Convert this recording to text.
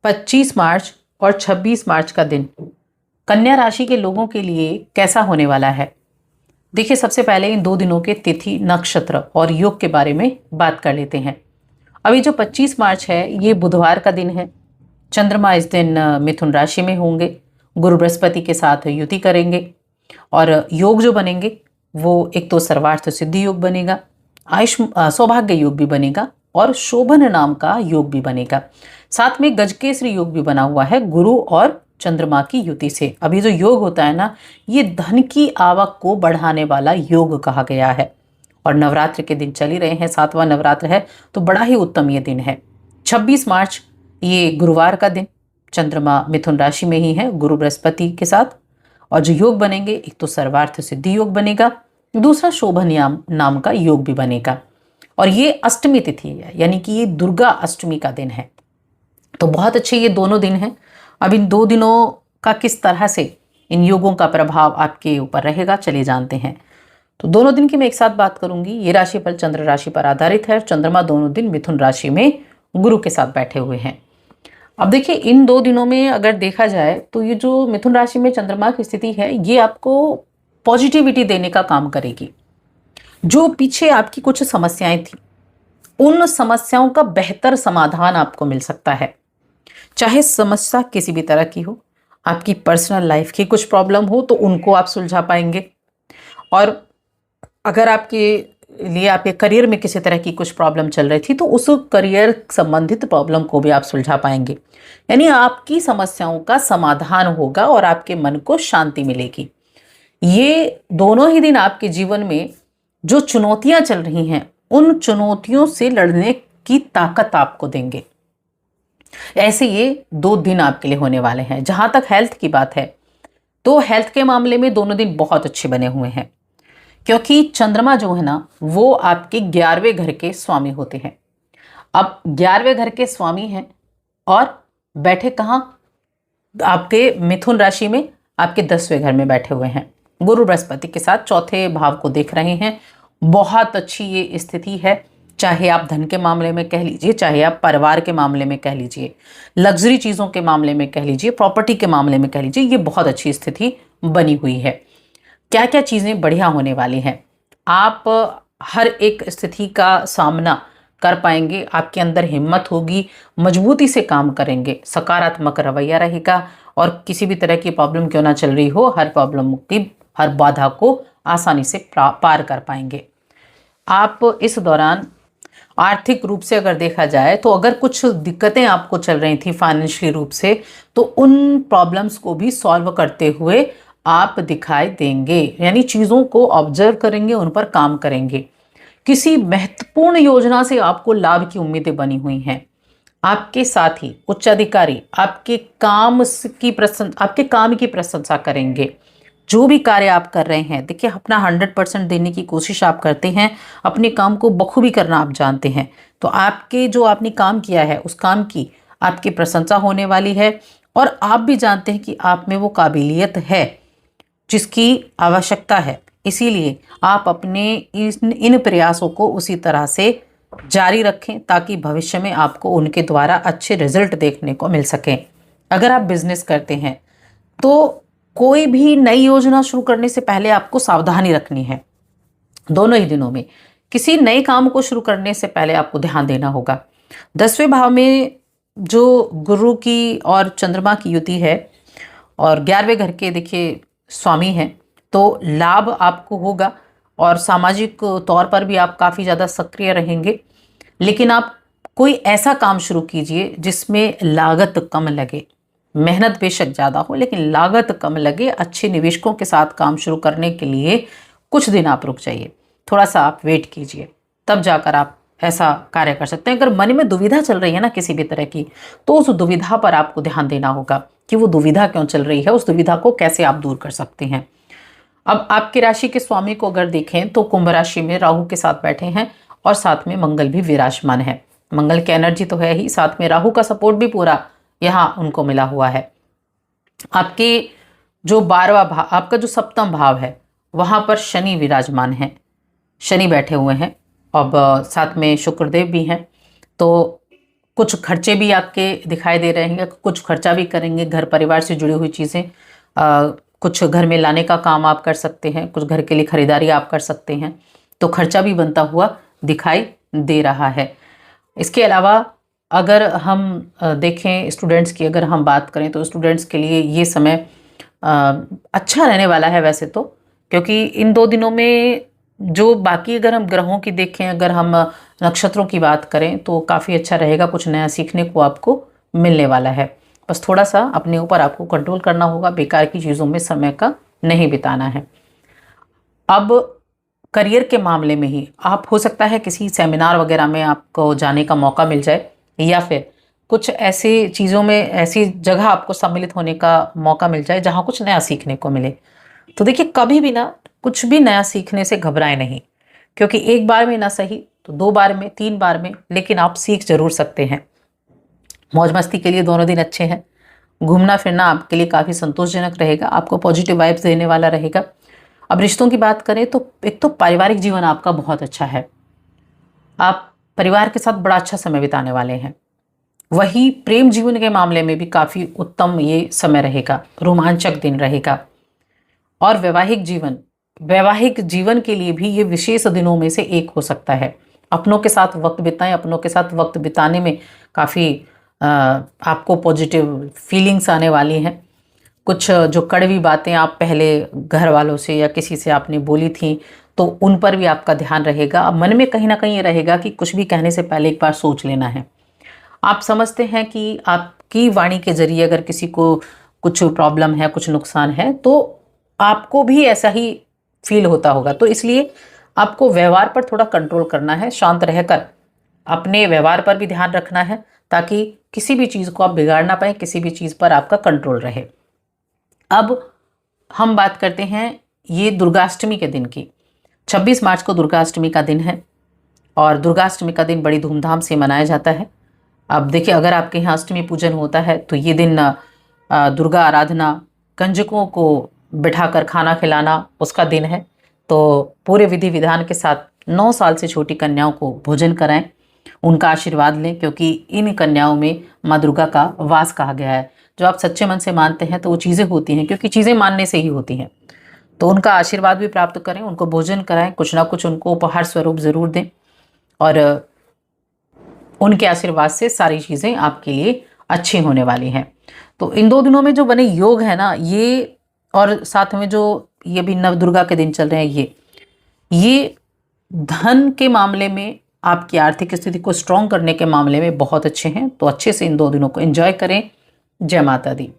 25 मार्च और 26 मार्च का दिन कन्या राशि के लोगों के लिए कैसा होने वाला है। देखिए, सबसे पहले इन 2 दिनों के तिथि, नक्षत्र और योग के बारे में बात कर लेते हैं। अभी जो 25 मार्च है ये बुधवार का दिन है। चंद्रमा इस दिन मिथुन राशि में होंगे, गुरु बृहस्पति के साथ युति करेंगे और योग जो बनेंगे वो एक तो सर्वार्थ सिद्धि योग बनेगा, सौभाग्य योग भी बनेगा और शोभन नाम का योग भी बनेगा। साथ में गजकेसरी योग भी बना हुआ है गुरु और चंद्रमा की युति से। अभी जो योग होता है ना, ये धन की आवक को बढ़ाने वाला योग कहा गया है। और नवरात्र के दिन चल ही रहे हैं, 7वां नवरात्र है, तो बड़ा ही उत्तम ये दिन है। 26 मार्च ये गुरुवार का दिन, चंद्रमा मिथुन राशि में ही है गुरु बृहस्पति के साथ। और जो योग बनेंगे, एक तो सर्वार्थ सिद्धि योग बनेगा, दूसरा शोभन नाम का योग भी बनेगा। और ये अष्टमी तिथि है, यानी कि ये दुर्गा अष्टमी का दिन है। तो बहुत अच्छे ये दोनों दिन हैं। अब इन 2 दिनों का किस तरह से इन योगों का प्रभाव आपके ऊपर रहेगा, चलिए जानते हैं। तो दोनों दिन की मैं एक साथ बात करूंगी। ये राशिफल चंद्र राशि पर आधारित है। चंद्रमा दोनों दिन मिथुन राशि में गुरु के साथ बैठे हुए हैं। अब देखिए, इन 2 दिनों में अगर देखा जाए तो ये जो मिथुन राशि में चंद्रमा की स्थिति है, ये आपको पॉजिटिविटी देने का काम करेगी। जो पीछे आपकी कुछ समस्याएं थी, उन समस्याओं का बेहतर समाधान आपको मिल सकता है। चाहे समस्या किसी भी तरह की हो, आपकी पर्सनल लाइफ की कुछ प्रॉब्लम हो तो उनको आप सुलझा पाएंगे। और अगर आपके करियर में किसी तरह की कुछ प्रॉब्लम चल रही थी तो उस करियर संबंधित प्रॉब्लम को भी आप सुलझा पाएंगे। यानी आपकी समस्याओं का समाधान होगा और आपके मन को शांति मिलेगी। ये दोनों ही दिन आपके जीवन में जो चुनौतियां चल रही हैं, उन चुनौतियों से लड़ने की ताकत आपको देंगे। ऐसे ये 2 दिन आपके लिए होने वाले हैं। जहां तक हेल्थ की बात है, तो हेल्थ के मामले में दोनों दिन बहुत अच्छे बने हुए हैं, क्योंकि चंद्रमा जो है ना, वो आपके 11वें घर के स्वामी होते हैं। अब 11वें घर के स्वामी हैं और बैठे कहाँ? आपके मिथुन राशि में, आपके 10वें घर में बैठे हुए हैं। गुरु बृहस्पति के साथ चौथे भाव को देख रहे हैं। बहुत अच्छी ये स्थिति है। चाहे आप धन के मामले में कह लीजिए, चाहे आप परिवार के मामले में कह लीजिए, लग्जरी चीज़ों के मामले में कह लीजिए, प्रॉपर्टी के मामले में कह लीजिए, ये बहुत अच्छी स्थिति बनी हुई है। क्या क्या चीज़ें बढ़िया होने वाली हैं। आप हर एक स्थिति का सामना कर पाएंगे। आपके अंदर हिम्मत होगी, मजबूती से काम करेंगे, सकारात्मक रवैया रहेगा और किसी भी तरह की प्रॉब्लम क्यों ना चल रही हो, हर प्रॉब्लम की, हर बाधा को आसानी से पार कर पाएंगे। आप इस दौरान आर्थिक रूप से अगर देखा जाए तो अगर कुछ दिक्कतें आपको चल रही थी फाइनेंशियली रूप से, तो उन प्रॉब्लम्स को भी सॉल्व करते हुए आप दिखाई देंगे। यानी चीज़ों को ऑब्जर्व करेंगे, उन पर काम करेंगे। किसी महत्वपूर्ण योजना से आपको लाभ की उम्मीदें बनी हुई हैं। आपके साथ ही उच्च अधिकारी आपके काम की प्रशंसा करेंगे। जो भी कार्य आप कर रहे हैं, देखिए, अपना 100% देने की कोशिश आप करते हैं। अपने काम को बखूबी करना आप जानते हैं। तो आपके जो आपने काम किया है, उस काम की आपकी प्रशंसा होने वाली है। और आप भी जानते हैं कि आप में वो काबिलियत है जिसकी आवश्यकता है। इसीलिए आप अपने इन प्रयासों को उसी तरह से जारी रखें ताकि भविष्य में आपको उनके द्वारा अच्छे रिजल्ट देखने को मिल सकें। अगर आप बिजनेस करते हैं तो कोई भी नई योजना शुरू करने से पहले आपको सावधानी रखनी है। दोनों ही दिनों में किसी नए काम को शुरू करने से पहले आपको ध्यान देना होगा। 10वें भाव में जो गुरु की और चंद्रमा की युति है और 11वें घर के देखिए स्वामी हैं, तो लाभ आपको होगा और सामाजिक तौर पर भी आप काफ़ी ज़्यादा सक्रिय रहेंगे। लेकिन आप कोई ऐसा काम शुरू कीजिए जिसमें लागत कम लगे। मेहनत बेशक ज़्यादा हो लेकिन लागत कम लगे। अच्छे निवेशकों के साथ काम शुरू करने के लिए कुछ दिन आप रुक जाइए, थोड़ा सा आप वेट कीजिए, तब जाकर आप ऐसा कार्य कर सकते हैं। अगर मन में दुविधा चल रही है ना किसी भी तरह की, तो उस दुविधा पर आपको ध्यान देना होगा कि वो दुविधा क्यों चल रही है, उस दुविधा को कैसे आप दूर कर सकते हैं। अब आपकी राशि के स्वामी को अगर देखें तो कुंभ राशि में राहु के साथ बैठे हैं और साथ में मंगल भी विराजमान है। मंगल की एनर्जी तो है ही, साथ में राहु का सपोर्ट भी पूरा यहाँ उनको मिला हुआ है। आपके जो 12वां भाव, आपका जो 7वां भाव है, वहाँ पर शनि विराजमान हैं, शनि बैठे हुए हैं। अब साथ में शुक्रदेव भी हैं। तो कुछ खर्चे भी आपके दिखाई दे रहे हैं, कुछ खर्चा भी करेंगे, घर परिवार से जुड़ी हुई चीज़ें कुछ घर में लाने का काम आप कर सकते हैं, कुछ घर के लिए खरीदारी आप कर सकते हैं, तो खर्चा भी बनता हुआ दिखाई दे रहा है। इसके अलावा अगर हम देखें स्टूडेंट्स की, अगर हम बात करें तो स्टूडेंट्स के लिए ये समय अच्छा रहने वाला है वैसे तो, क्योंकि इन 2 दिनों में जो बाकी अगर हम ग्रहों की देखें, अगर हम नक्षत्रों की बात करें तो काफ़ी अच्छा रहेगा, कुछ नया सीखने को आपको मिलने वाला है। बस थोड़ा सा अपने ऊपर आपको कंट्रोल करना होगा, बेकार की चीज़ों में समय का नहीं बिताना है। अब करियर के मामले में ही आप हो सकता है किसी सेमिनार वगैरह में आपको जाने का मौका मिल जाए, या फिर कुछ ऐसी चीज़ों में, ऐसी जगह आपको सम्मिलित होने का मौका मिल जाए जहाँ कुछ नया सीखने को मिले। तो देखिए, कभी भी ना कुछ भी नया सीखने से घबराएं नहीं, क्योंकि एक बार में ना सही तो 2 बार में, 3 बार में, लेकिन आप सीख जरूर सकते हैं। मौज मस्ती के लिए दोनों दिन अच्छे हैं। घूमना फिरना आपके लिए काफ़ी संतोषजनक रहेगा, आपको पॉजिटिव वाइब्स देने वाला रहेगा। अब रिश्तों की बात करें तो एक तो पारिवारिक जीवन आपका बहुत अच्छा है, आप परिवार के साथ बड़ा अच्छा समय बिताने वाले हैं। वही प्रेम जीवन के मामले में भी काफ़ी उत्तम ये समय रहेगा, रोमांचक दिन रहेगा। और वैवाहिक जीवन के लिए भी ये विशेष दिनों में से एक हो सकता है। अपनों के साथ वक्त बिताएं, अपनों के साथ वक्त बिताने में काफ़ी आपको पॉजिटिव फीलिंग्स आने वाली हैं। कुछ जो कड़वी बातें आप पहले घर वालों से या किसी से आपने बोली थी, तो उन पर भी आपका ध्यान रहेगा। अब मन में कहीं ना कहीं ये रहेगा कि कुछ भी कहने से पहले एक बार सोच लेना है। आप समझते हैं कि आपकी वाणी के जरिए अगर किसी को कुछ प्रॉब्लम है, कुछ नुकसान है, तो आपको भी ऐसा ही फील होता होगा। तो इसलिए आपको व्यवहार पर थोड़ा कंट्रोल करना है, शांत रहकर अपने व्यवहार पर भी ध्यान रखना है, ताकि किसी भी चीज़ को आप बिगाड़ ना पाए, किसी भी चीज़ पर आपका कंट्रोल रहे। अब हम बात करते हैं ये दुर्गाष्टमी के दिन की। 26 मार्च को दुर्गाष्टमी का दिन है, और दुर्गाष्टमी का दिन बड़ी धूमधाम से मनाया जाता है। अब देखिए, अगर आपके यहाँ अष्टमी पूजन होता है तो ये दिन दुर्गा आराधना, कंजकों को बिठाकर खाना खिलाना उसका दिन है। तो पूरे विधि विधान के साथ 9 साल से छोटी कन्याओं को भोजन कराएं, उनका आशीर्वाद लें, क्योंकि इन कन्याओं में माँ दुर्गा का वास कहा गया है। जो आप सच्चे मन से मानते हैं तो वो चीज़ें होती हैं, क्योंकि चीज़ें मानने से ही होती हैं। तो उनका आशीर्वाद भी प्राप्त करें, उनको भोजन कराएं, कुछ ना कुछ उनको उपहार स्वरूप ज़रूर दें, और उनके आशीर्वाद से सारी चीज़ें आपके लिए अच्छी होने वाली हैं। तो इन 2 दिनों में जो बने योग है ना, ये और साथ में जो ये भी नव दुर्गा के दिन चल रहे हैं, ये धन के मामले में, आपकी आर्थिक स्थिति को स्ट्रॉन्ग करने के मामले में बहुत अच्छे हैं। तो अच्छे से इन 2 दिनों को एंजॉय करें। जय माता दी।